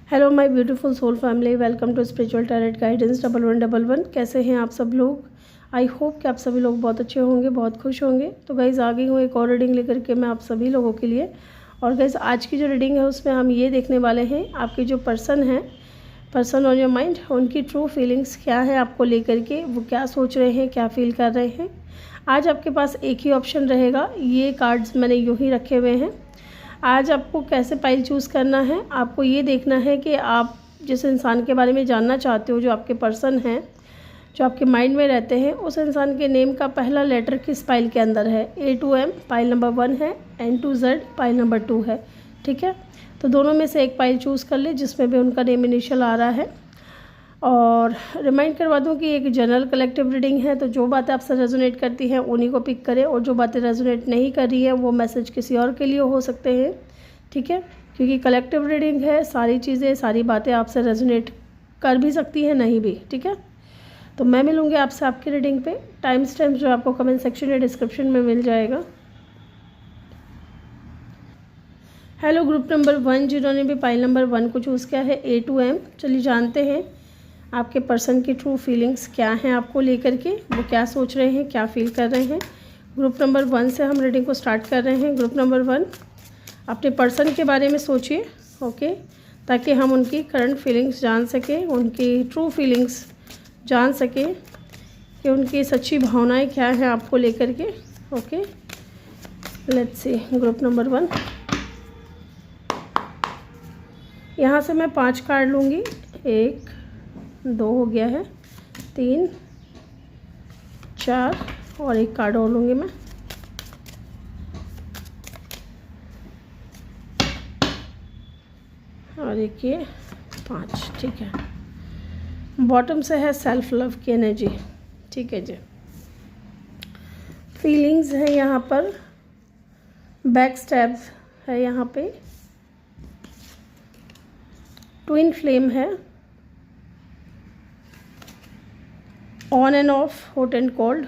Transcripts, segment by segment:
Hello my beautiful soul family, welcome to spiritual tarot guidance 1111। कैसे हैं आप सब लोग? आई होप कि आप सभी लोग बहुत अच्छे होंगे, बहुत खुश होंगे। तो गाइज़ आ गई हूँ एक और रीडिंग लेकर के मैं आप सभी लोगों के लिए। और गाइज़ आज की जो रीडिंग है उसमें हम ये देखने वाले हैं आपके जो पर्सन ऑन योर माइंड, उनकी ट्रू फीलिंग्स क्या है आपको लेकर के, वो क्या सोच रहे हैं, क्या फील कर रहे हैं। आज आपके पास एक ही ऑप्शन रहेगा। ये कार्ड्स मैंने यूँ ही रखे हुए हैं। आज आपको कैसे पाइल चूज़ करना है, आपको ये देखना है कि आप जिस इंसान के बारे में जानना चाहते हो, जो आपके पर्सन हैं, जो आपके माइंड में रहते हैं, उस इंसान के नेम का पहला लेटर किस पाइल के अंदर है। A to M pile number 1 है, N to Z pile number 2 है। ठीक है, तो दोनों में से एक पाइल चूज़ कर ले जिसमें भी उनका नेम इनिशियल आ रहा है। और रिमाइंड करवा दूं कि एक जनरल कलेक्टिव रीडिंग है, तो जो बातें आपसे रेजोनेट करती हैं उन्हीं को पिक करें, और जो बातें रेजोनेट नहीं कर रही है वो मैसेज किसी और के लिए हो सकते हैं। ठीक है, क्योंकि कलेक्टिव रीडिंग है, सारी चीज़ें, सारी बातें आपसे रेजोनेट कर भी सकती हैं, नहीं भी। ठीक है, तो मैं मिलूँगी आपसे आपकी रीडिंग पे। टाइम स्टैम्प जो आपको कमेंट सेक्शन या डिस्क्रिप्शन में मिल जाएगा। हेलो ग्रुप नंबर 1, जिन्होंने भी पाइल नंबर 1 को चूज़ किया है, A to M। चलिए जानते हैं आपके पर्सन की ट्रू फीलिंग्स क्या हैं आपको लेकर के, वो क्या सोच रहे हैं, क्या फील कर रहे हैं। ग्रुप नंबर 1 से हम रीडिंग को स्टार्ट कर रहे हैं। ग्रुप नंबर 1, अपने पर्सन के बारे में सोचिए, ओके, ताकि हम उनकी करंट फीलिंग्स जान सकें, उनकी ट्रू फीलिंग्स जान सकें कि उनकी सच्ची भावनाएं क्या हैं आपको लेकर के। Okay, let's see. Group number 1, यहाँ से मैं 5 कार्ड लूँगी। 1 2 हो गया है, 3 4 और एक कार्ड और लूँगी मैं। और एक ये 5। ठीक है, बॉटम से है सेल्फ लव की एनर्जी। ठीक है जी, फीलिंग्स है यहाँ पर, बैक स्टैब्स है यहाँ पे, ट्विन फ्लेम है, on end of, hot and cold,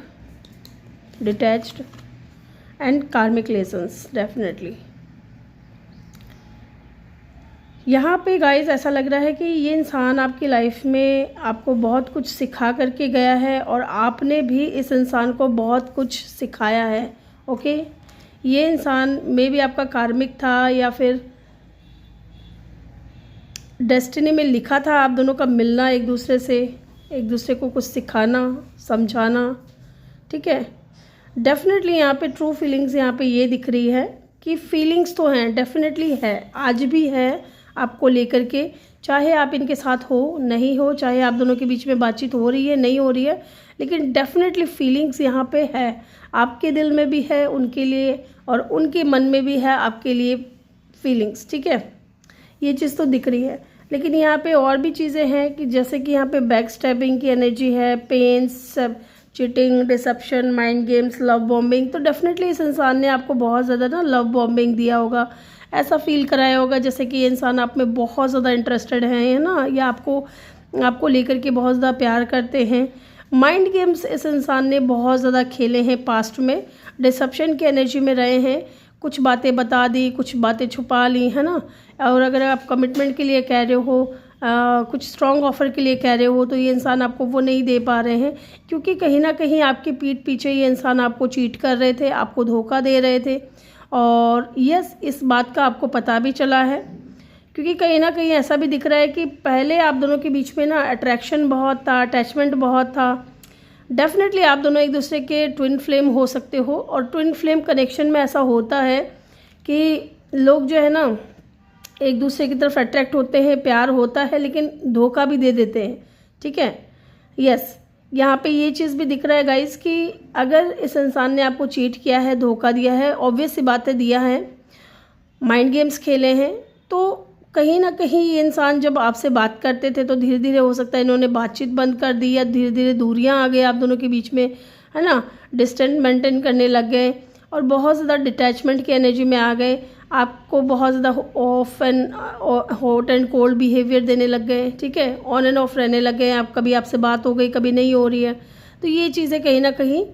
detached and कार्मिक लेसन्स। डेफिनेटली यहाँ पे गाइस ऐसा लग रहा है कि ये इंसान आपकी लाइफ में आपको बहुत कुछ सिखा करके गया है, और आपने भी इस इंसान को बहुत कुछ सिखाया है। ओके, ये इंसान मे भी आपका कार्मिक था, या फिर डेस्टिनी में लिखा था आप दोनों का मिलना, एक दूसरे से, एक दूसरे को कुछ सिखाना, समझाना। ठीक है, डेफिनेटली यहाँ पे ट्रू फीलिंग्स यहाँ पे ये दिख रही है कि फीलिंग्स तो हैं, डेफिनेटली है, आज भी है आपको लेकर के, चाहे आप इनके साथ हो, नहीं हो, चाहे आप दोनों के बीच में बातचीत हो रही है, नहीं हो रही है, लेकिन डेफिनेटली फीलिंग्स यहाँ पे है। आपके दिल में भी है उनके लिए, और उनके मन में भी है आपके लिए फीलिंग्स। ठीक है, ये चीज़ तो दिख रही है, लेकिन यहाँ पे और भी चीज़ें हैं कि जैसे कि यहाँ पे बैक स्टैबिंग की एनर्जी है, pains, cheating, deception, mind games, love bombing. तो डेफिनेटली इस इंसान ने आपको बहुत ज़्यादा ना लव बॉम्बिंग दिया होगा, ऐसा फील कराया होगा जैसे कि ये इंसान आप में बहुत ज़्यादा इंटरेस्टेड है ना, या आपको लेकर के बहुत ज़्यादा प्यार करते हैं। माइंड गेम्स इस इंसान ने बहुत ज़्यादा खेले हैं पास्ट में, डिसेप्शन की एनर्जी में रहे हैं, कुछ बातें बता दी, कुछ बातें छुपा ली, है ना। और अगर आप कमिटमेंट के लिए कह रहे हो, कुछ स्ट्रॉन्ग ऑफर के लिए कह रहे हो, तो ये इंसान आपको वो नहीं दे पा रहे हैं, क्योंकि कहीं ना कहीं आपकी पीठ पीछे ये इंसान आपको चीट कर रहे थे, आपको धोखा दे रहे थे। और यस, इस बात का आपको पता भी चला है, क्योंकि कहीं ना कहीं ऐसा भी दिख रहा है कि पहले आप दोनों के बीच में ना अट्रैक्शन बहुत था, अटैचमेंट बहुत था। डेफिनेटली आप दोनों एक दूसरे के ट्विन फ्लेम हो सकते हो, और ट्विन फ्लेम कनेक्शन में ऐसा होता है कि लोग जो है ना एक दूसरे की तरफ अट्रैक्ट होते हैं, प्यार होता है, लेकिन धोखा भी दे देते हैं। ठीक है, यस, यहाँ पे ये चीज़ भी दिख रहा है गाइस कि अगर इस इंसान ने आपको चीट किया है, धोखा दिया है, ऑब्वियस सी बातें दिया है, माइंड गेम्स खेले हैं, तो कहीं ना कहीं ये इंसान जब आपसे बात करते थे तो धीरे धीरे हो सकता है इन्होंने बातचीत बंद कर दी, या धीरे धीरे दूरियां आ गई आप दोनों के बीच में, है ना, डिस्टेंस मेंटेन करने लग गए, और बहुत ज़्यादा डिटैचमेंट की एनर्जी में आ गए, आपको बहुत ज़्यादा of and hot and cold behaviour देने लग गए। ठीक है, ऑन एंड ऑफ रहने लग गए आप, कभी आपसे बात हो गई, कभी नहीं हो रही है। तो ये चीज़ें कहीं ना कहीं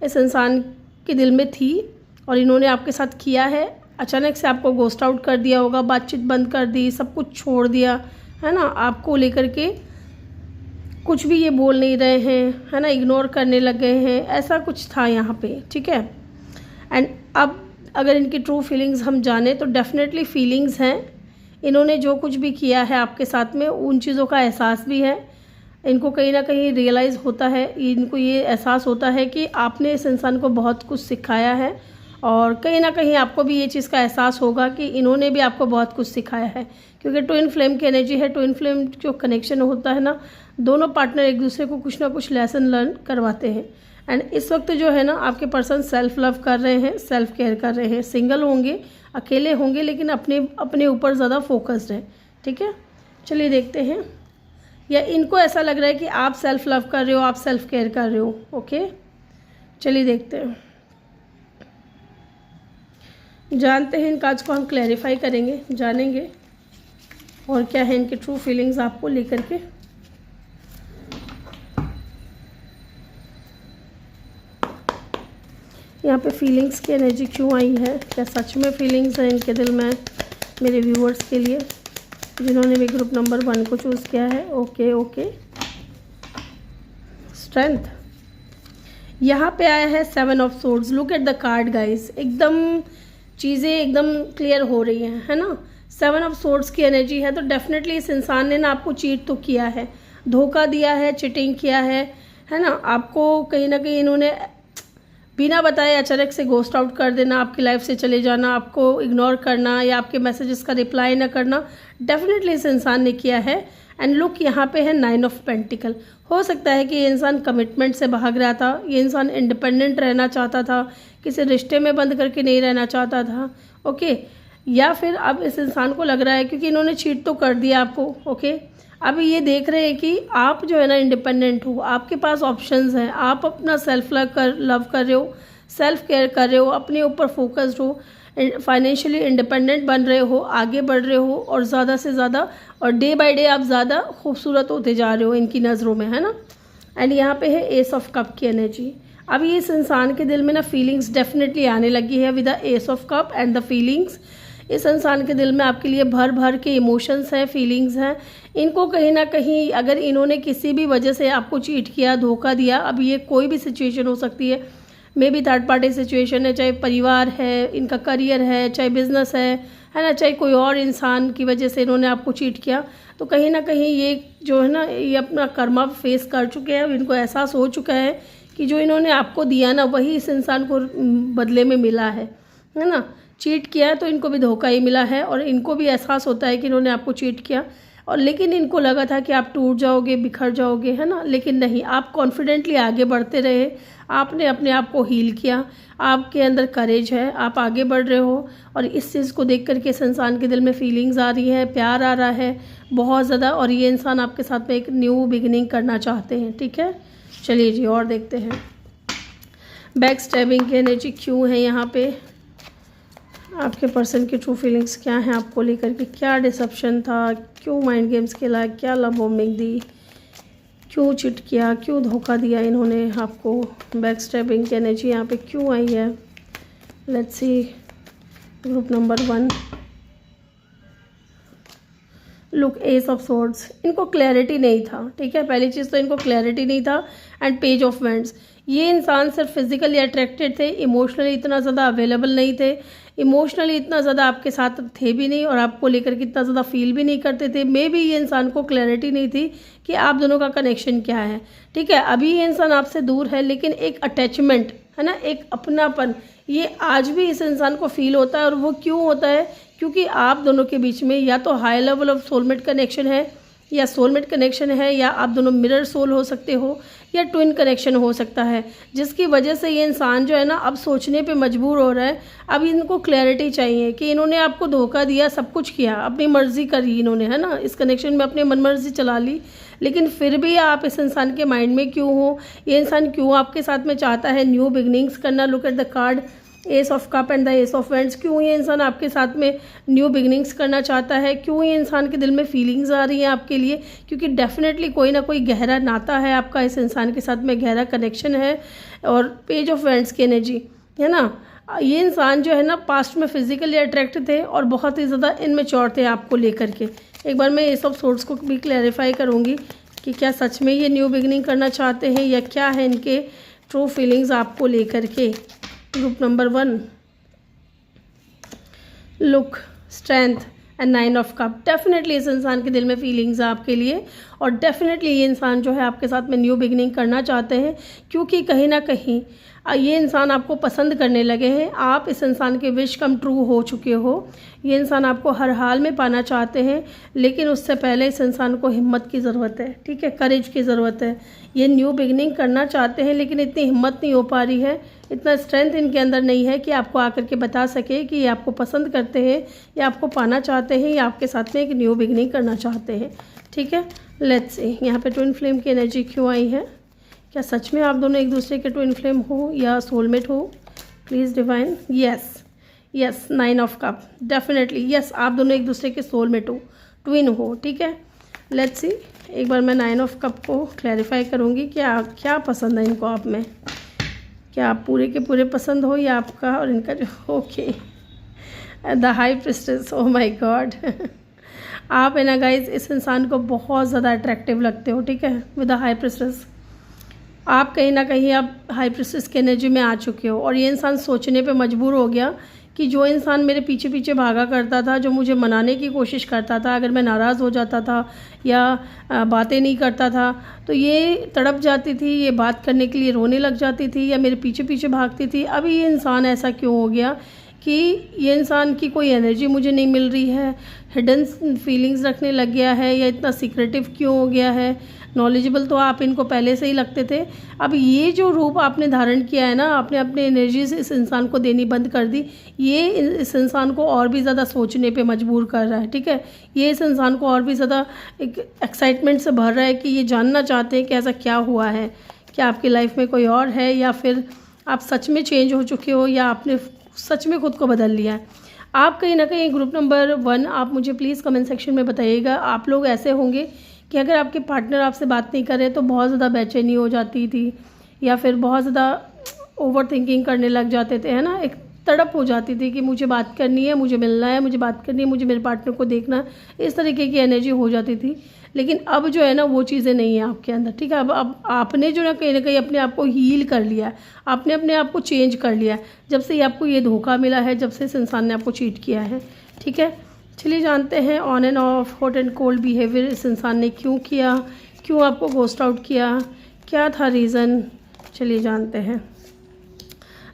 इस इंसान के दिल में थी, और इन्होंने आपके साथ किया है। अचानक से आपको गोस्ट आउट कर दिया होगा, बातचीत बंद कर दी, सब कुछ छोड़ दिया, है ना, आपको लेकर के कुछ भी ये बोल नहीं रहे हैं, है ना, इग्नोर करने लग गए हैं, ऐसा कुछ था यहाँ पे, ठीक है। एंड अब अगर इनकी ट्रू फीलिंग्स हम जाने तो डेफिनेटली फीलिंग्स हैं, इन्होंने जो कुछ भी किया है आपके साथ में उन चीज़ों का एहसास भी है, इनको कहीं ना कहीं रियलाइज़ होता है, इनको ये एहसास होता है कि आपने इस इंसान को बहुत कुछ सिखाया है, और कहीं ना कहीं आपको भी ये चीज़ का एहसास होगा कि इन्होंने भी आपको बहुत कुछ सिखाया है, क्योंकि ट्विन फ्लेम की एनर्जी है। ट्विन फ्लेम जो कनेक्शन होता है ना, दोनों पार्टनर एक दूसरे को कुछ ना कुछ लेसन लर्न करवाते हैं। एंड इस वक्त जो है ना, आपके पर्सन सेल्फ लव कर रहे हैं, सेल्फ केयर कर रहे हैं, सिंगल होंगे, अकेले होंगे, लेकिन अपने ऊपर ज़्यादा फोकस्ड है, ठीक है। चलिए देखते हैं, या इनको ऐसा लग रहा है कि आप सेल्फ लव कर रहे हो, आप सेल्फ केयर कर रहे हो, ओके। चलिए देखते हैं, जानते हैं इन कार्ड्स को हम क्लैरिफाई करेंगे, जानेंगे और क्या है इनकी ट्रू फीलिंग्स आपको लेकर के। यहाँ पे फीलिंग्स की एनर्जी क्यों आई है, क्या सच में फीलिंग्स हैं इनके दिल में मेरे व्यूअर्स के लिए जिन्होंने भी ग्रुप नंबर 1 को चूज़ किया है। ओके ओके, स्ट्रेंथ यहाँ पे आया है 7 of swords. Look at the card guys, एकदम चीज़ें एकदम क्लियर हो रही हैं, है ना। 7 ऑफ सोर्ड्स की एनर्जी है, तो डेफिनेटली इस इंसान ने ना आपको चीट तो किया है, धोखा दिया है, चिटिंग किया है ना। आपको कहीं ना कहीं इन्होंने बिना बताए अचानक से घोस्ट आउट कर देना, आपकी लाइफ से चले जाना, आपको इग्नोर करना या आपके मैसेजेस का रिप्लाई ना करना, डेफिनेटली इस इंसान ने किया है। एंड लुक यहाँ पे है 9 ऑफ पेंटिकल। हो सकता है कि ये इंसान कमिटमेंट से भाग रहा था, ये इंसान इंडिपेंडेंट रहना चाहता था, किसी रिश्ते में बंद करके नहीं रहना चाहता था, ओके। या फिर अब इस इंसान को लग रहा है, क्योंकि इन्होंने चीट तो कर दिया आपको, ओके। अब ये देख रहे हैं कि आप जो है ना इंडिपेंडेंट हो, आपके पास ऑप्शंस हैं, आप अपना सेल्फ लव कर रहे हो, सेल्फ केयर कर रहे हो, अपने ऊपर फोकस्ड हो, फाइनेंशियली इंडिपेंडेंट बन रहे हो, आगे बढ़ रहे हो, और ज़्यादा से ज़्यादा और डे बाय डे आप ज़्यादा खूबसूरत होते जा रहे हो इनकी नज़रों में, है ना। एंड यहाँ पे है एस ऑफ कप की एनर्जी। अभी इस इंसान के दिल में ना फीलिंग्स डेफिनेटली आने लगी है with the S of cup and the feelings. इस इंसान के दिल में आपके लिए भर भर के इमोशंस हैं, फीलिंग्स हैं। इनको कहीं ना कहीं अगर इन्होंने किसी भी वजह से आपको चीट किया, धोखा दिया, अब ये कोई भी सिचुएशन हो सकती है, may be third party situation है, चाहे परिवार है, इनका करियर है, चाहे बिजनेस है ना, चाहे कोई और इंसान की वजह से इन्होंने आपको चीट किया, तो कहीं ना कहीं ये जो है ना, ये अपना कर्मा फेस कर चुके हैं। इनको एहसास हो चुका है कि जो इन्होंने आपको दिया ना, वही इस इंसान को बदले में मिला है ना। चीट किया है तो इनको भी धोखा ही मिला है, और इनको भी एहसास होता है कि इन्होंने आपको चीट किया, और लेकिन इनको लगा था कि आप टूट जाओगे, बिखर जाओगे, है ना, लेकिन नहीं, आप कॉन्फिडेंटली आगे बढ़ते रहे, आपने अपने आप को हील किया, आपके अंदर करेज है, आप आगे बढ़ रहे हो। और इस चीज़ को देख करके इस इंसान के दिल में फीलिंग्स आ रही है, प्यार आ रहा है बहुत ज़्यादा, और ये इंसान आपके साथ में एक न्यू बिगिनिंग करना चाहते हैं, ठीक है। चलिए जी और देखते हैं बैक स्टैबिंग की एनर्जी क्यों है यहाँ पे, आपके पर्सन की ट्रू फीलिंग्स क्या हैं आपको लेकर के, क्या डिसेप्शन था, क्यों माइंड गेम्स खेला, क्या लव बॉम्बिंग दी, क्यों चिट किया, क्यों धोखा दिया इन्होंने आपको, बैक स्टैबिंग की एनर्जी यहाँ पे क्यों आई है। Let's see group number 1। Look ace of swords, इनको क्लैरिटी नहीं था, ठीक है। पहली चीज़ तो इनको क्लैरिटी नहीं था। एंड पेज ऑफ वेंड्स, ये इंसान सिर्फ फिजिकली अट्रैक्टेड थे, इमोशनली इतना ज़्यादा अवेलेबल नहीं थे, इमोशनली इतना ज़्यादा आपके साथ थे भी नहीं, और आपको लेकर के इतना ज़्यादा फील भी नहीं करते थे। मे बी ये इंसान को क्लैरिटी नहीं थी कि आप दोनों का कनेक्शन क्या है, ठीक है। अभी ये इंसान आपसे दूर है, लेकिन एक अटैचमेंट है ना, एक अपनापन, ये आज भी इस इंसान को फील होता है। और वो क्यों होता है, क्योंकि आप दोनों के बीच में या तो high level of soulmate connection है, या सोलमेट कनेक्शन है, या आप दोनों मिरर सोल हो सकते हो, या ट्विन कनेक्शन हो सकता है, जिसकी वजह से ये इंसान जो है ना अब सोचने पे मजबूर हो रहा है। अब इनको क्लैरिटी चाहिए कि इन्होंने आपको धोखा दिया, सब कुछ किया, अपनी मर्जी करी इन्होंने, है ना, इस कनेक्शन में अपनी मनमर्जी चला ली, लेकिन फिर भी आप इस इंसान के माइंड में क्यों हो, ये इंसान क्यों आपके साथ में चाहता है न्यू बिगनिंग्स करना। Look at the card S of cup and the S of vends, क्यों ये इंसान आपके साथ में न्यू बिगनिंग्स करना चाहता है, क्यों ये इंसान के दिल में फीलिंग्स आ रही हैं आपके लिए, क्योंकि डेफिनेटली कोई ना कोई गहरा नाता है आपका इस इंसान के साथ में, गहरा कनेक्शन है। और पेज ऑफ वेंड्स की एनर्जी है ना, ये इंसान जो है ना पास्ट में फिजिकली अट्रैक्ट थे और बहुत ही ज़्यादा इनमेच्योर थे आपको लेकर के, एक बार मैं एस ऑफ सोर्ड्स को भी क्लैरिफाई करूँगी कि क्या सच में ये न्यू बिगनिंग करना चाहते हैं या क्या है इनके ट्रू फीलिंग्स आपको लेकर के। Group number 1, look, strength and 9 of cup. Definitely इस इंसान के दिल में फीलिंग्स है आपके लिए और डेफिनेटली ये इंसान जो है आपके साथ में न्यू बिगनिंग करना चाहते हैं, क्योंकि कहीं ना कहीं ये इंसान आपको पसंद करने लगे हैं। आप इस इंसान के विश कम ट्रू हो चुके हो। ये इंसान आपको हर हाल में पाना चाहते हैं, लेकिन उससे पहले इस इंसान को हिम्मत की ज़रूरत है, ठीक है, करेज की ज़रूरत है। ये न्यू बिगनिंग करना चाहते हैं लेकिन इतनी हिम्मत नहीं हो पा रही है, इतना स्ट्रेंथ इनके अंदर नहीं है कि आपको आकर के बता सके कि ये आपको पसंद करते हैं या आपको पाना चाहते हैं या आपके साथ में एक न्यू बिगनिंग करना चाहते हैं, ठीक है। लेट्स सी यहाँ पे ट्विन फ्लेम की एनर्जी क्यों आई है। क्या सच में आप दोनों एक दूसरे के ट्विन फ्लेम हो या सोलमेट हो। Please divine. Yes 9 of cup. Definitely yes, आप दोनों एक दूसरे के सोलमेट हो, ट्विन हो, ठीक है। लेट्स सी, एक बार मैं 9 ऑफ कप को क्लैरिफाई करूँगी क्या पसंद है इनको आप में। क्या आप पूरे के पूरे पसंद हो या आपका और इनका जो। Okay, the high priestess. Oh my God. आप है ना गाइज इस इंसान को बहुत ज़्यादा अट्रैक्टिव लगते हो, ठीक है, विद द हाई प्रिस्टेस। आप कहीं ना कहीं अब हाई प्रिस्टेस की एनर्जी में आ चुके हो और ये इंसान सोचने पे मजबूर हो गया कि जो इंसान मेरे पीछे पीछे भागा करता था, जो मुझे मनाने की कोशिश करता था, अगर मैं नाराज़ हो जाता था या बातें नहीं करता था तो ये तड़प जाती थी, ये बात करने के लिए रोने लग जाती थी या मेरे पीछे पीछे भागती थी। अभी ये इंसान ऐसा क्यों हो गया कि ये इंसान की कोई एनर्जी मुझे नहीं मिल रही है, हिडन फीलिंग्स रखने लग गया है या इतना सीक्रेटिव क्यों हो गया है। नॉलेजेबल तो आप इनको पहले से ही लगते थे, अब ये जो रूप आपने धारण किया है ना, आपने अपने एनर्जीज इस इंसान को देनी बंद कर दी, ये इस इंसान को और भी ज़्यादा सोचने पे मजबूर कर रहा है, ठीक है। ये इस इंसान को और भी ज़्यादा एक एक्साइटमेंट से भर रहा है कि ये जानना चाहते हैं कि ऐसा क्या हुआ है, क्या आपकी लाइफ में कोई और है या फिर आप सच में चेंज हो चुके हो या आपने सच में खुद को बदल लिया है। आप कहीं ना कहीं ग्रुप नंबर 1, आप मुझे प्लीज़ कमेंट सेक्शन में बताइएगा, आप लोग ऐसे होंगे कि अगर आपके पार्टनर आपसे बात नहीं करे तो बहुत ज़्यादा बेचैनी हो जाती थी या फिर बहुत ज़्यादा ओवर थिंकिंग करने लग जाते थे, है ना, एक तड़प हो जाती थी कि मुझे बात करनी है, मुझे मिलना है, मुझे बात करनी है, मुझे मेरे पार्टनर को देखना, इस तरीके की एनर्जी हो जाती थी। लेकिन अब जो है ना वो चीज़ें नहीं है आपके अंदर, ठीक है। अब आपने जो ना कहीं अपने आप को हील कर लिया है, आपने अपने आप को चेंज कर लिया है जब से आपको ये धोखा मिला है, जब से इस इंसान ने आपको चीट किया है, ठीक है। चलिए जानते हैं on end of hot and cold behaviour इस इंसान ने क्यों किया, क्यों आपको घोस्ट आउट किया, क्या था रीज़न। चलिए जानते हैं।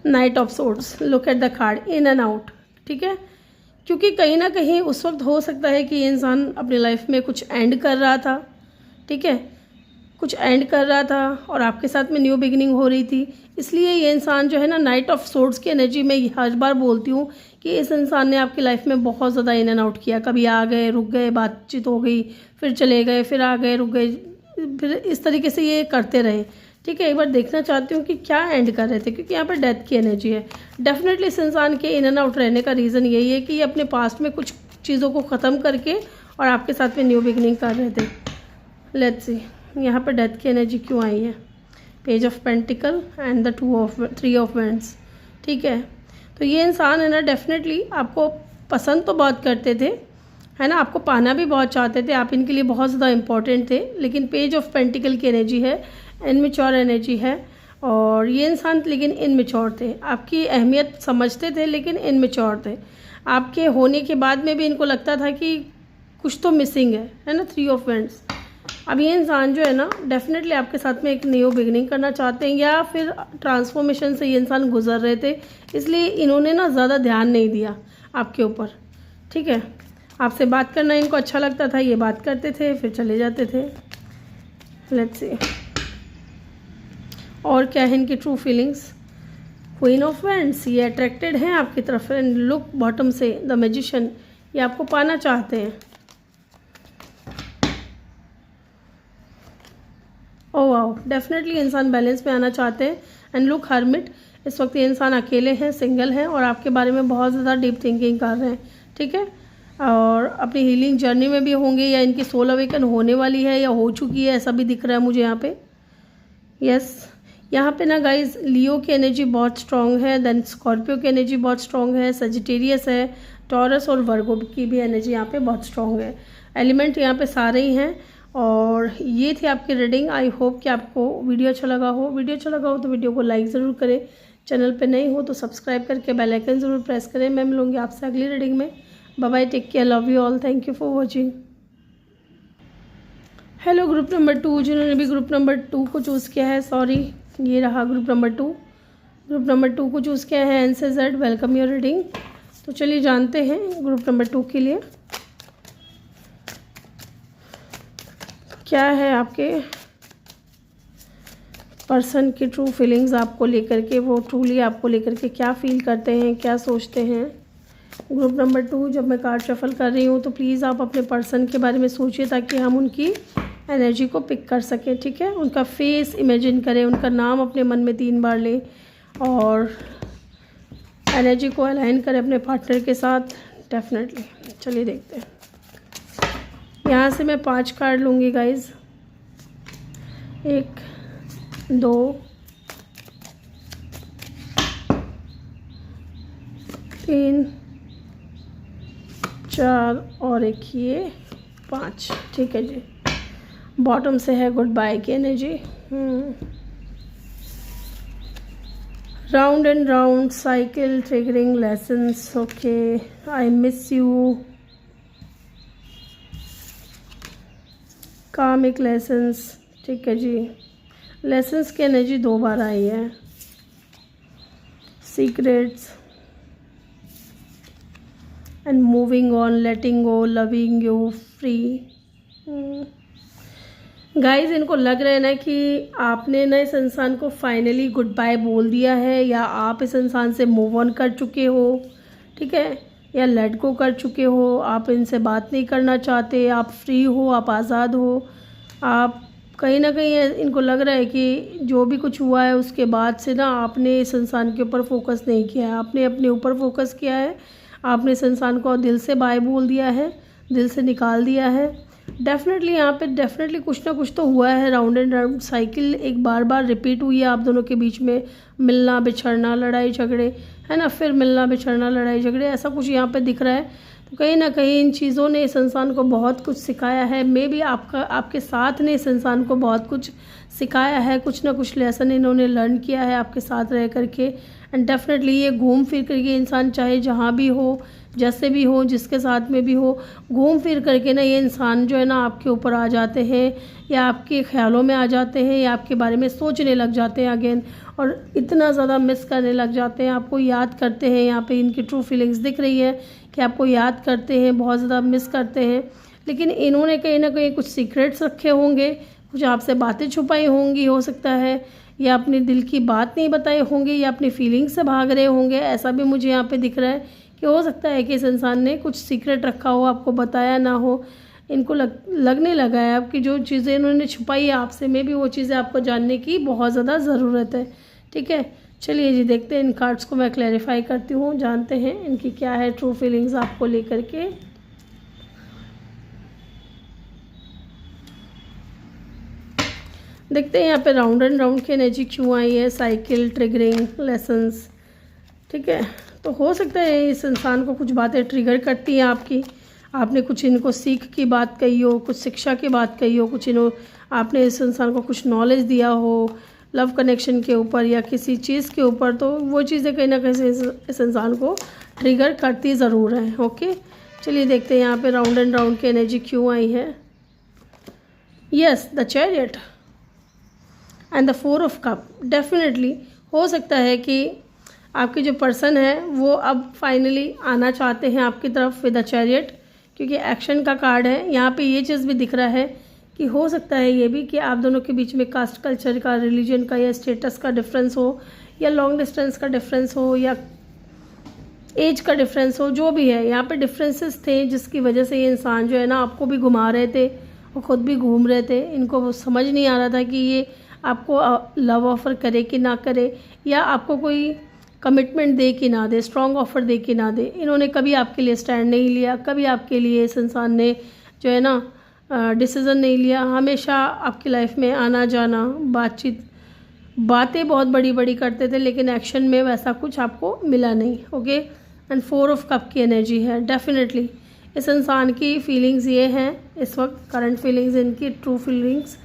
Night of swords. Look at the card, in and out, ठीक है। क्योंकि कहीं ना कहीं उस वक्त हो सकता है कि ये इंसान अपनी लाइफ में कुछ एंड कर रहा था, ठीक है, कुछ एंड कर रहा था और आपके साथ में न्यू बिगिनिंग हो रही थी। इसलिए ये इंसान जो है ना नाइट ऑफ सोर्ड्स की एनर्जी में हर बार बोलती हूँ कि इस इंसान ने आपकी लाइफ में बहुत ज़्यादा इन एंड आउट किया, कभी आ गए, रुक गए, बातचीत हो गई, फिर चले गए, फिर आ गए, रुक गए, फिर इस तरीके से ये करते रहे, ठीक है। एक बार देखना चाहती हूँ कि क्या एंड कर रहे थे, क्योंकि यहाँ पर डेथ की एनर्जी है। डेफिनेटली इस इंसान के इन एंड आउट रहने का रीज़न यही है कि ये अपने पास्ट में कुछ चीज़ों को ख़त्म करके और आपके साथ में न्यू बिगनिंग कर रहे थे। लेट्स सी यहाँ पर डेथ की एनर्जी क्यों आई है। Page of pentacle and the 3 of wands, ठीक है। तो ये इंसान है ना डेफिनेटली आपको पसंद तो बहुत करते थे, है ना, आपको पाना भी बहुत चाहते थे, आप इनके लिए बहुत ज़्यादा इंपॉर्टेंट थे। लेकिन पेज ऑफ पेंटिकल की एनर्जी है, इनमेच्योर एनर्जी है और ये इंसान लेकिन इनमेच्योर थे, आपकी अहमियत समझते थे लेकिन इनमेच्योर थे। आपके होने के बाद में भी इनको लगता था कि कुछ तो मिसिंग है ना। 3 ऑफ वैंड्स। अब ये इंसान जो है ना डेफिनेटली आपके साथ में एक न्यू बिगनिंग करना चाहते हैं या फिर ट्रांसफॉर्मेशन से ये इंसान गुजर रहे थे, इसलिए इन्होंने ना ज़्यादा ध्यान नहीं दिया आपके ऊपर, ठीक है। आपसे बात करना इनको अच्छा लगता था, ये बात करते थे फिर चले जाते थे। लेट्स सी और क्या है इनकी true feelings. Queen of wands, ये अट्रैक्टेड हैं आपकी तरफ। एंड लुक बॉटम से द मैजिशियन, ये आपको पाना चाहते हैं। ओह वाओ, डेफिनेटली इंसान बैलेंस में आना चाहते हैं। एंड लुक हर्मिट, इस वक्त ये इंसान अकेले हैं, सिंगल हैं और आपके बारे में बहुत ज़्यादा डीप थिंकिंग कर रहे हैं, ठीक है। और अपनी हीलिंग जर्नी में भी होंगे या इनकी सोल अवेकन होने वाली है या हो चुकी है, ऐसा भी दिख रहा है मुझे यहाँ पे। यस यहाँ पे ना गाइज लियो की एनर्जी बहुत स्ट्रॉन्ग है, देन स्कॉर्पियो की एनर्जी बहुत स्ट्रॉन्ग है, सजिटेरियस है, टॉरस और वर्गो की भी एनर्जी यहाँ पे बहुत स्ट्रॉन्ग है। एलिमेंट यहाँ पे सारे ही हैं। और ये थी आपकी रीडिंग। आई होप कि आपको वीडियो अच्छा लगा हो। वीडियो अच्छा लगा हो तो वीडियो को लाइक ज़रूर करें। चैनल पे नए हो तो सब्सक्राइब करके बेल आइकन ज़रूर प्रेस करें। मैं मिलूँगी आपसे अगली रीडिंग में। Bye bye, take care, love you all, thank you for watching. Hello group number 2, जिन्होंने भी ग्रुप नंबर 2 को चूज़ किया है, सॉरी ये रहा ग्रुप नंबर 2। ग्रुप नंबर 2 को चूज़ किया है, एन से जेड, वेलकम योर रीडिंग। तो चलिए जानते हैं ग्रुप नंबर 2 के लिए क्या है आपके पर्सन की ट्रू फीलिंग्स आपको लेकर के, वो ट्रूली आपको लेकर के क्या फील करते हैं, क्या सोचते हैं। ग्रुप नंबर 2, जब मैं कार्ड शफल कर रही हूँ तो प्लीज़ आप अपने पर्सन के बारे में सोचिए ताकि हम उनकी एनर्जी को पिक कर सकें, ठीक है। उनका फेस इमेजिन करें, उनका नाम अपने मन में 3 बार लें और एनर्जी को अलाइन करें अपने पार्टनर के साथ डेफिनेटली। चलिए देखते हैं। यहाँ से मैं 5 कार्ड लूँगी गाइज। 1 2 3 4 और एक ये 5, ठीक है जी। बॉटम से है गुड बाय की energy. Round and round cycle triggering lessons, okay, I miss you, comic lessons, ठीक है जी। लेसन्स की एनर्जी 2 बार आई है। Secrets and moving on, letting go, loving you, free. Guys इनको लग रहा है ना कि आपने ना इस इंसान को फाइनली गुड बाय बोल दिया है, या आप इस इंसान से मूव ऑन कर चुके हो, ठीक है, या लेट गो कर चुके हो। आप इनसे बात नहीं करना चाहते, आप फ्री हो, आप आज़ाद हो। आप कहीं ना कहीं इनको लग रहा है कि जो भी कुछ हुआ है उसके बाद से ना आपने इस इंसान के ऊपर फोकस नहीं किया है, आपने अपने ऊपर फोकस किया है। आपने इस इंसान को दिल से बाय बोल दिया है, दिल से निकाल दिया है। डेफिनेटली यहाँ पे डेफिनेटली कुछ ना कुछ तो हुआ है। राउंड एंड राउंड साइकिल एक बार बार रिपीट हुई है आप दोनों के बीच में। मिलना, बिछड़ना, लड़ाई झगड़े, है ना, फिर मिलना, बिछड़ना, लड़ाई झगड़े, ऐसा कुछ यहाँ पे दिख रहा है। तो कहीं ना कहीं इन चीज़ों ने इस इंसान को बहुत कुछ सिखाया है। मे बी आपके साथ ने इस इंसान को बहुत कुछ सिखाया है, कुछ ना कुछ लेसन इन्होंने लर्न किया है आपके साथ रह करके। एंड डेफिनेटली ये घूम फिर करके इंसान चाहे जहाँ भी हो, जैसे भी हो, जिसके साथ में भी हो, घूम फिर करके ना ये इंसान जो है ना आपके ऊपर आ जाते हैं, या आपके ख्यालों में आ जाते हैं, या आपके बारे में सोचने लग जाते हैं अगेन, और इतना ज़्यादा मिस करने लग जाते हैं, आपको याद करते हैं। यहाँ पे इनकी ट्रू फीलिंग्स दिख रही है कि आपको याद करते हैं, बहुत ज़्यादा मिस करते हैं। लेकिन इन्होंने कहीं ना कहीं कुछ सीक्रेट्स रखे होंगे, कुछ आपसे बातें छुपाई होंगी हो सकता है, या अपने दिल की बात नहीं बताए होंगे, या अपनी फीलिंग्स से भाग रहे होंगे। ऐसा भी मुझे यहाँ पे दिख रहा है कि हो सकता है कि इस इंसान ने कुछ सीक्रेट रखा हो, आपको बताया ना हो। इनको लगने लगा है आपकी जो चीज़ें इन्होंने छुपाई है आपसे में भी वो चीज़ें आपको जानने की बहुत ज़्यादा ज़रूरत है, ठीक है। चलिए जी देखते हैं, इन कार्ड्स को मैं क्लैरिफाई करती हूँ, जानते हैं इनकी क्या है ट्रू फीलिंग्स आपको लेकर के। देखते हैं यहाँ पे राउंड एंड राउंड की एनर्जी क्यों आई है। साइकिल, ट्रिगरिंग, लेसन्स, ठीक है। तो हो सकता है इस इंसान को कुछ बातें ट्रिगर करती हैं आपकी। आपने कुछ इनको सीख की बात कही हो, कुछ शिक्षा की बात कही हो, कुछ आपने इस इंसान को कुछ नॉलेज दिया हो लव कनेक्शन के ऊपर या किसी चीज़ के ऊपर, तो वो चीज़ें कहीं ना कहीं इस इंसान को ट्रिगर करती ज़रूर है, ओके। चलिए देखते हैं यहाँ पे राउंड एंड राउंड की एनर्जी क्यों आई है। Yes, the chariot and the 4 of cup. Definitely हो सकता है कि आपके जो पर्सन है वो अब फाइनली आना चाहते हैं आपकी तरफ विद द चैरियट, क्योंकि एक्शन का कार्ड है। यहाँ पे ये चीज़ भी दिख रहा है कि हो सकता है ये भी कि आप दोनों के बीच में कास्ट कल्चर का, रिलीजन का या स्टेटस का डिफरेंस हो, या लॉन्ग डिस्टेंस का डिफरेंस हो, या एज का डिफरेंस हो, जो भी है यहाँ पे डिफरेंसेस थे जिसकी वजह से ये इंसान जो है ना आपको भी घुमा रहे थे और ख़ुद भी घूम रहे थे। इनको वो समझ नहीं आ रहा था कि ये आपको लव ऑफ़र करे कि ना करे, या आपको कोई कमिटमेंट दे कि ना दे, स्ट्रॉन्ग ऑफ़र दे कि ना दे। इन्होंने कभी आपके लिए स्टैंड नहीं लिया, कभी आपके लिए इस इंसान ने जो है ना डिसीज़न नहीं लिया। हमेशा आपकी लाइफ में आना जाना, बातचीत, बातें बहुत बड़ी बड़ी करते थे, लेकिन एक्शन में वैसा कुछ आपको मिला नहीं, ओके। एंड 4 ऑफ कप की एनर्जी है। डेफिनेटली इस इंसान की फीलिंग्स ये हैं इस वक्त, करंट फीलिंग्स इनकी, ट्रू फीलिंग्स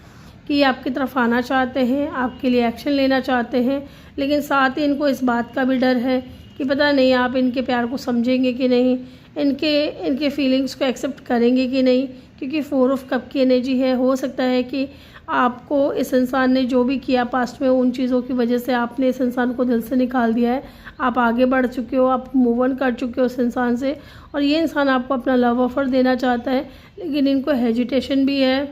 कि ये आपकी तरफ आना चाहते हैं, आपके लिए एक्शन लेना चाहते हैं, लेकिन साथ ही इनको इस बात का भी डर है कि पता नहीं आप इनके प्यार को समझेंगे कि नहीं, इनके फीलिंग्स को एक्सेप्ट करेंगे कि नहीं, क्योंकि 4 ऑफ कप की एनर्जी है। हो सकता है कि आपको इस इंसान ने जो भी किया पास्ट में, उन चीज़ों की वजह से आपने इस इंसान को दिल से निकाल दिया है, आप आगे बढ़ चुके हो, आप मूव ऑन कर चुके हो उस इंसान से, और ये इंसान आपको अपना लव ऑफ़र देना चाहता है, लेकिन इनको हेजिटेशन भी है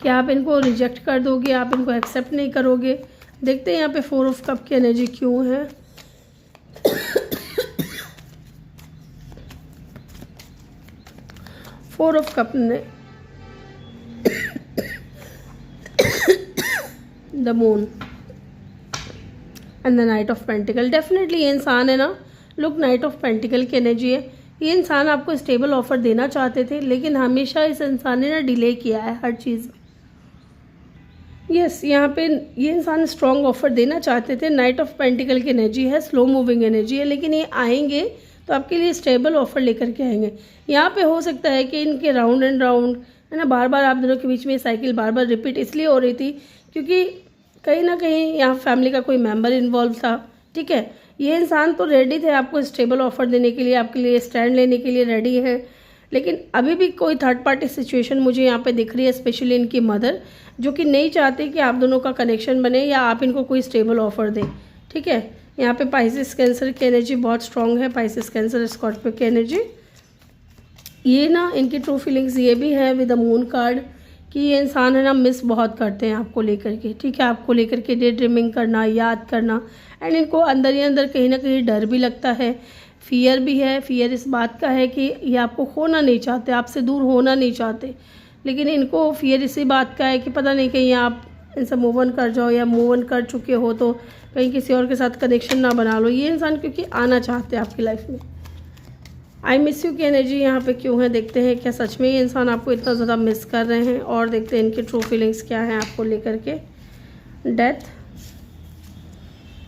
कि आप इनको रिजेक्ट कर दोगे, आप इनको एक्सेप्ट नहीं करोगे। देखते हैं यहाँ पे 4 ऑफ कप की एनर्जी क्यों है। फोर ऑफ कप ने the moon and the night of pentacle. Definitely ये इंसान है ना, लुक नाइट ऑफ पेंटिकल की एनर्जी है। ये इंसान आपको स्टेबल ऑफर देना चाहते थे, लेकिन हमेशा इस इंसान ने ना डिले किया है हर चीज़ में। यस, यहाँ पे ये इंसान स्ट्रॉन्ग ऑफर देना चाहते थे। नाइट ऑफ पेंटिकल की एनर्जी है, स्लो मूविंग एनर्जी है, लेकिन ये आएंगे तो आपके लिए स्टेबल ऑफर लेकर के आएंगे। यहाँ पे हो सकता है कि इनके राउंड एंड राउंड है ना, बार बार आप दोनों के बीच में साइकिल बार बार रिपीट इसलिए हो रही थी क्योंकि कहीं ना कहीं यहाँ फैमिली का कोई मेंबर इन्वॉल्व था। ठीक है, ये इंसान तो रेडी थे आपको स्टेबल ऑफर देने के लिए, आपके लिए स्टैंड लेने के लिए रेडी है, लेकिन अभी भी कोई थर्ड पार्टी सिचुएशन मुझे यहाँ पे दिख रही है, स्पेशली इनकी मदर, जो कि नहीं चाहती कि आप दोनों का कनेक्शन बने या आप इनको कोई स्टेबल ऑफर दें। ठीक है, यहाँ पे पाइसेस कैंसर की एनर्जी बहुत स्ट्रांग है, पाइसेस कैंसर स्कॉर्पियो की एनर्जी। ये ना इनकी ट्रू फीलिंग्स ये भी है विद द मून कार्ड कि ये इंसान है ना मिस बहुत करते हैं आपको लेकर के। ठीक है, आपको लेकर के डे ड्रीमिंग करना, याद करना, एंड इनको अंदर ही अंदर कहीं ना कहीं डर भी लगता है, फियर भी है। फियर इस बात का है कि ये आपको खोना नहीं चाहते, आपसे दूर होना नहीं चाहते, लेकिन इनको फियर इसी बात का है कि पता नहीं कहीं आप इनसे मूव ऑन कर जाओ या मूव ऑन कर चुके हो तो कहीं किसी और के साथ कनेक्शन ना बना लो। ये इंसान क्योंकि आना चाहते हैं आपकी लाइफ में। आई मिस यू की एनर्जी यहाँ पे क्यों है, देखते हैं क्या सच में ये इंसान आपको इतना ज़्यादा मिस कर रहे हैं, और देखते हैं इनकी ट्रू फीलिंग्स क्या हैं आपको लेकर के। Death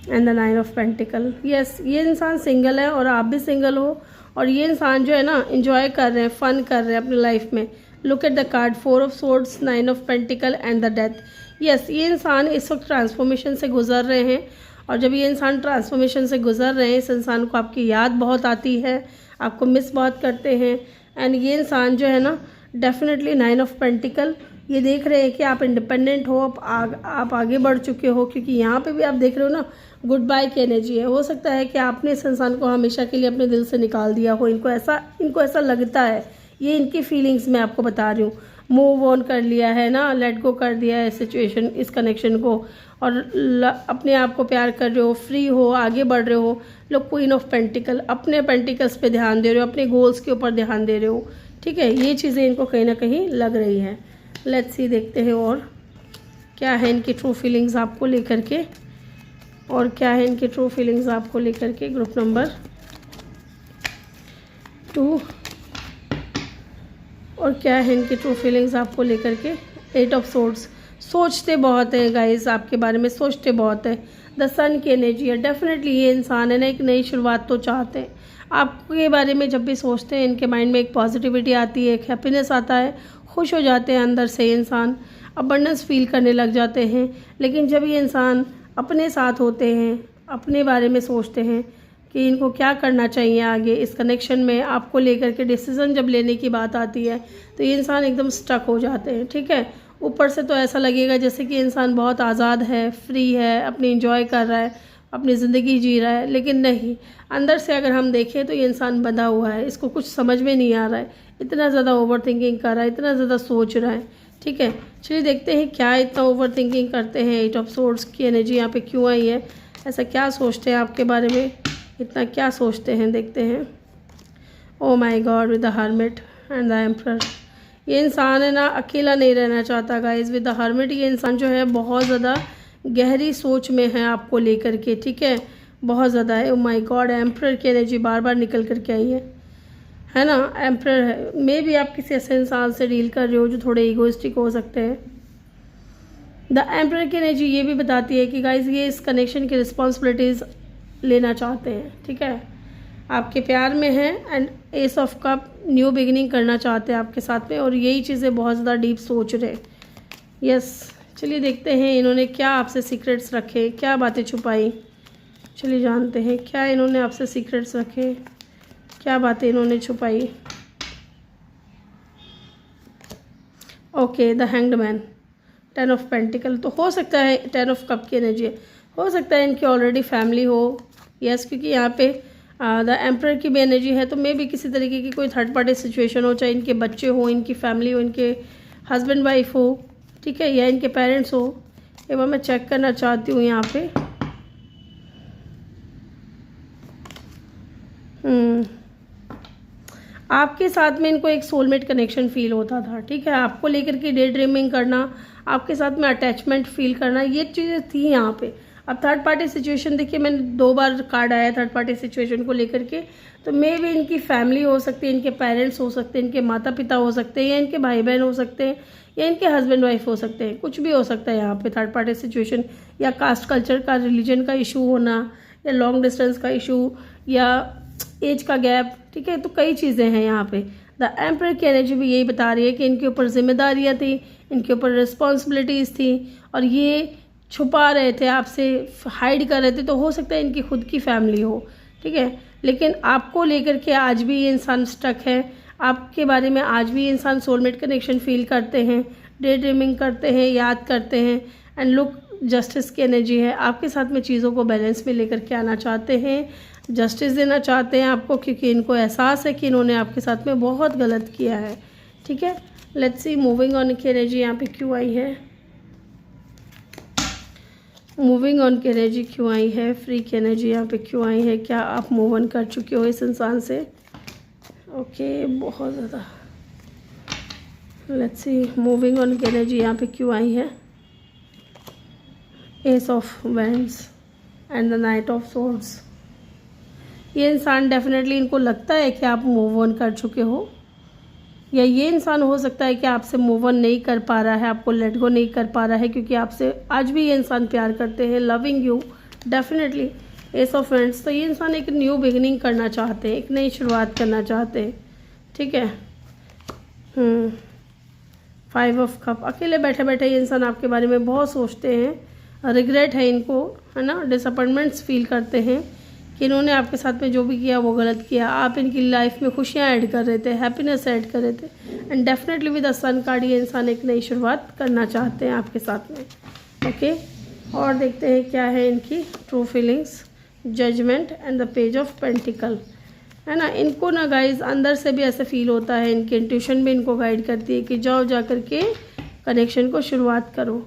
and the 9 of pentacle. Yes, ये इंसान सिंगल है और आप भी सिंगल हो, और ये इंसान जो है ना इंजॉय कर रहे हैं, फन कर रहे हैं अपनी लाइफ में। Look at the card 4 of swords, 9 of pentacle and the death. Yes, ये इंसान इस वक्त ट्रांसफॉर्मेशन से गुजर रहे हैं, और जब ये इंसान ट्रांसफॉर्मेशन से गुजर रहे हैं, इस इंसान को आपकी याद बहुत आती है, आपको मिस बहुत करते हैं। एंड ये इंसान जो है ना डेफिनेटली 9 ऑफ पेंटिकल, ये देख रहे हैं कि आप इंडिपेंडेंट हो, आप आगे बढ़ चुके हो, क्योंकि यहाँ पे भी आप देख रहे हो ना गुड बाय की एनर्जी है। हो सकता है कि आपने इस इंसान को हमेशा के लिए अपने दिल से निकाल दिया हो, इनको ऐसा लगता है, ये इनकी फीलिंग्स मैं आपको बता रही हूँ। मूव ऑन कर लिया है ना, लेट गो कर दिया है सिचुएशन, इस कनेक्शन को, और अपने आप को प्यार कर रहे हो, फ्री हो, आगे बढ़ रहे हो। लोग क्वीन ऑफ पेंटिकल, अपने पेंटिकल्स पे ध्यान दे रहे हो, अपने गोल्स के ऊपर ध्यान दे रहे हो। ठीक है, ये चीज़ें इनको कहीं ना कहीं लग रही हैं। लेट्स सी, देखते हैं और क्या है इनकी ट्रू फीलिंग्स आपको लेकर के, और क्या है इनकी ट्रू फीलिंग्स आपको लेकर के। ग्रुप नंबर 2, और क्या है इनकी ट्रू फीलिंग्स आपको लेकर के। 8 ऑफ सोर्ड्स। सोचते बहुत हैं गाइस, आपके बारे में सोचते बहुत है। द सन की एनर्जी है। डेफिनेटली ये इंसान है ना एक नई शुरुआत तो चाहते हैं आपके बारे में। जब भी सोचते हैं इनके माइंड में एक पॉजिटिविटी आती है, एक हैप्पीनेस आता है, खुश हो जाते हैं अंदर से इंसान, अबंडेंस फील करने लग जाते हैं। लेकिन जब ये इंसान अपने साथ होते हैं, अपने बारे में सोचते हैं कि इनको क्या करना चाहिए आगे इस कनेक्शन में, आपको लेकर के डिसीज़न जब लेने की बात आती है, तो ये इंसान एकदम स्टक हो जाते हैं। ठीक है, ऊपर से तो ऐसा लगेगा जैसे कि इंसान बहुत आज़ाद है, फ्री है, अपनी इंजॉय कर रहा है, अपनी ज़िंदगी जी रहा है, लेकिन नहीं, अंदर से अगर हम देखें तो ये इंसान बंधा हुआ है, इसको कुछ समझ में नहीं आ रहा है, इतना ज़्यादा ओवर थिंकिंग कर रहा है, इतना ज़्यादा सोच रहा है। ठीक है, चलिए देखते हैं क्या इतना ओवर थिंकिंग करते हैं। 8 ऑफ सोर्ड्स की एनर्जी यहाँ पे क्यों आई है, ऐसा क्या सोचते हैं आपके बारे में, इतना क्या सोचते हैं, देखते हैं। Oh my God, with the hermit and the emperor. ये इंसान है ना अकेला नहीं रहना चाहता गाइस। विद द हर्मिट ये इंसान जो है बहुत ज़्यादा गहरी सोच में है आपको लेकर के। ठीक है, बहुत ज़्यादा है। ओ माय गॉड, एम्परर की एनर्जी बार बार निकल करके आई है ना। एम्परर है, मे भी आप किसी ऐसे इंसान से डील कर रहे हो जो थोड़े ईगोइस्टिक हो सकते हैं। द एम्परर की एनर्जी ये भी बताती है कि गाइस ये इस कनेक्शन की रिस्पॉन्सिबिलिटीज़ लेना चाहते हैं। ठीक है, आपके प्यार में है and S of cup new beginning करना चाहते हैं आपके साथ में, और यही चीज़ें बहुत ज़्यादा डीप सोच रहे। यस, चलिए देखते हैं इन्होंने क्या आपसे सीक्रेट्स रखे, क्या बातें छुपाई। चलिए जानते हैं क्या इन्होंने आपसे सीक्रेट्स रखे, क्या बातें इन्होंने छुपाई। Okay, the hanged man, 10 of pentacle. तो हो सकता है 10 ऑफ कप की एनर्जी है, हो सकता है इनकी ऑलरेडी फैमिली हो। यस, क्योंकि यहाँ पे द एम्परर की भी एनर्जी है, तो मे भी किसी तरीके की कोई थर्ड पार्टी सिचुएशन हो, चाहे इनके बच्चे हो, इनकी फैमिली हो, इनके हस्बैंड वाइफ हो, ठीक है, या इनके पेरेंट्स हो। एवं मैं चेक करना चाहती हूँ यहाँ पे। आपके साथ में इनको एक सोलमेट कनेक्शन फील होता था, ठीक है, आपको लेकर के डे ड्रीमिंग करना, आपके साथ में अटैचमेंट फील करना, ये चीज़ें थी यहाँ पे। अब थर्ड पार्टी सिचुएशन देखिए, मैंने 2 बार कार्ड आया थर्ड पार्टी सिचुएशन को लेकर के, तो मे भी इनकी फैमिली हो सकती है, इनके पेरेंट्स हो सकते हैं, इनके माता पिता हो सकते हैं, या इनके भाई बहन हो सकते हैं, या इनके हस्बैंड वाइफ हो सकते हैं, कुछ भी हो सकता है यहाँ पे थर्ड पार्टी सिचुएशन। या कास्ट कल्चर का, रिलीजन का इशू होना, या लॉन्ग डिस्टेंस का इशू, या एज का गैप, ठीक है, तो कई चीज़ें हैं यहाँ पे। द एम्परर की एनर्जी भी यही बता रही है कि इनके ऊपर जिम्मेदारियाँ थी, इनके ऊपर रिस्पॉन्सिबिलिटीज़ थी, और ये छुपा रहे थे आपसे, हाइड कर रहे थे। तो हो सकता है इनकी खुद की फैमिली हो, ठीक है, लेकिन आपको लेकर के आज भी ये इंसान स्टक है, आपके बारे में आज भी इंसान सोलमेट कनेक्शन फील करते हैं, डे ड्रीमिंग करते हैं, याद करते हैं। एंड लुक, जस्टिस की एनर्जी है, आपके साथ में चीज़ों को बैलेंस में लेकर के आना चाहते हैं, जस्टिस देना चाहते हैं आपको, क्योंकि इनको एहसास है कि इन्होंने आपके साथ में बहुत गलत किया है, ठीक है। लेट्स सी मूविंग ऑन की एनर्जी यहाँ पे क्यों आई है, मूविंग ऑन की एनर्जी क्यों आई है, फ्री की एनर्जी यहाँ पे क्यों आई है, क्या आप मूव ऑन कर चुके हो इस इंसान से। ओके, बहुत ज़्यादा। लेट्स सी मूविंग ऑन की एनर्जी यहाँ पे क्यों आई है, S of wands and the night of swords. ये इंसान डेफिनेटली, इनको लगता है कि आप मूव ऑन कर चुके हो, या ये इंसान हो सकता है कि आपसे मूव ऑन नहीं कर पा रहा है, आपको लेट गो नहीं कर पा रहा है, क्योंकि आपसे आज भी ये इंसान प्यार करते हैं, loving you definitely, S of friends. तो ये इंसान एक न्यू बिगिनिंग करना चाहते हैं, एक नई शुरुआत करना चाहते हैं, ठीक है। 5 ऑफ कप, अकेले बैठे बैठे ये इंसान आपके बारे में बहुत सोचते हैं, रिग्रेट है इनको, है ना, डिसअपॉइंटमेंट्स फील करते हैं कि इन्होंने आपके साथ में जो भी किया वो गलत किया। आप इनकी लाइफ में खुशियाँ ऐड कर रहे थे, हैप्पीनेस ऐड कर रहे थे, and definitely with the sun card ये इंसान एक नई शुरुआत करना चाहते हैं आपके साथ में। ओके, और देखते हैं क्या है इनकी true feelings, judgement and the page of pentacle, है ना। इनको ना गाइज अंदर से भी ऐसे फील होता है, इनकी इंट्यूशन भी इनको गाइड करती है कि जाओ जा करके कनेक्शन को शुरुआत करो।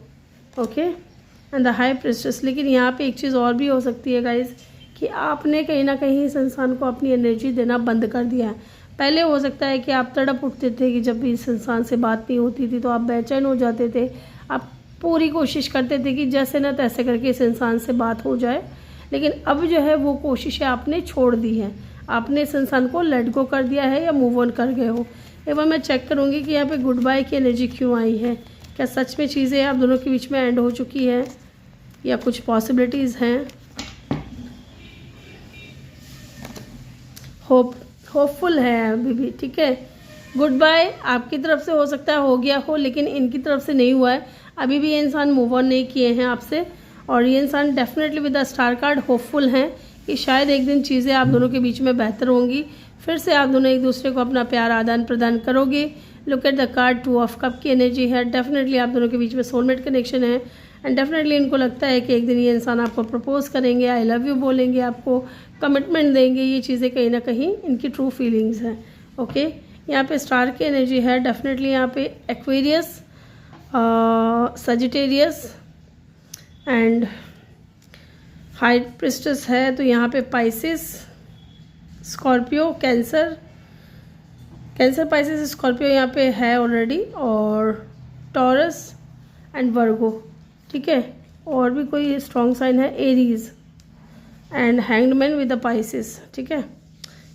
Okay, and the high priestess. लेकिन यहाँ पे एक चीज़ और भी हो सकती है गाइज, कि आपने कहीं ना कहीं इस इंसान को अपनी एनर्जी देना बंद कर दिया है। पहले हो सकता है कि आप तड़प उठते थे कि जब भी इस इंसान से बात नहीं होती थी तो आप बेचैन हो जाते थे, आप पूरी कोशिश करते थे कि जैसे ना तैसे करके इस इंसान से बात हो जाए। लेकिन अब जो है वो कोशिशें आपने छोड़ दी हैं, आपने इस इंसान को लेट गो कर दिया है या मूव ऑन कर गए हो। एवं मैं चेक करूँगी कि यहाँ पे गुड बाय की एनर्जी क्यों आई है, क्या सच में चीज़ें आप दोनों के बीच में एंड हो चुकी है या कुछ पॉसिबिलिटीज़ हैं। होपफुल है अभी भी, ठीक है। गुड बाय आपकी तरफ से हो सकता है हो गया हो, लेकिन इनकी तरफ से नहीं हुआ है, अभी भी ये इंसान मूव ऑन नहीं किए हैं आपसे। और ये इंसान definitely with the star card hopeful हैं कि शायद एक दिन चीज़ें आप दोनों के बीच में बेहतर होंगी, फिर से आप दोनों एक दूसरे को अपना प्यार आदान प्रदान करोगे। Look at the card, 2 of cup की एनर्जी है, डेफिनेटली आप दोनों के बीच में सोलमेट कनेक्शन है, एंड डेफिनेटली इनको लगता है कि एक दिन ये इंसान आपको प्रपोज करेंगे, आई लव यू बोलेंगे, आपको कमिटमेंट देंगे। ये चीज़ें कहीं ना कहीं इनकी ट्रू फीलिंग्स हैं। ओके, यहाँ पे स्टार की एनर्जी है, डेफिनेटली यहाँ पे Aquarius, Sagittarius and high priestess है, तो यहाँ पे Pisces, Scorpio, cancer, Pisces, Scorpio यहाँ पे है ऑलरेडी, और टॉरस एंड वर्गो, ठीक है। और भी कोई स्ट्रॉन्ग साइन है, Aries and hanged man with the Pisces, ठीक है।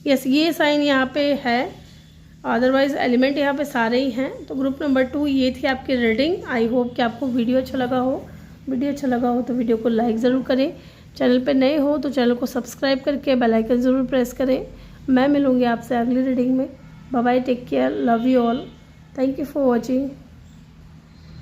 यस, ये साइन यहाँ पे है, अदरवाइज एलिमेंट यहाँ पे सारे ही हैं। तो ग्रुप नंबर 2 ये थी आपकी रीडिंग। आई होप कि आपको वीडियो अच्छा लगा हो। वीडियो अच्छा लगा हो तो वीडियो को लाइक ज़रूर करें, चैनल पे नए हो तो चैनल को सब्सक्राइब करके बेल आइकन ज़रूर प्रेस करें। मैं मिलूँगी आपसे अगली रीडिंग में। Bye bye, take care, love you all, thank you for watching.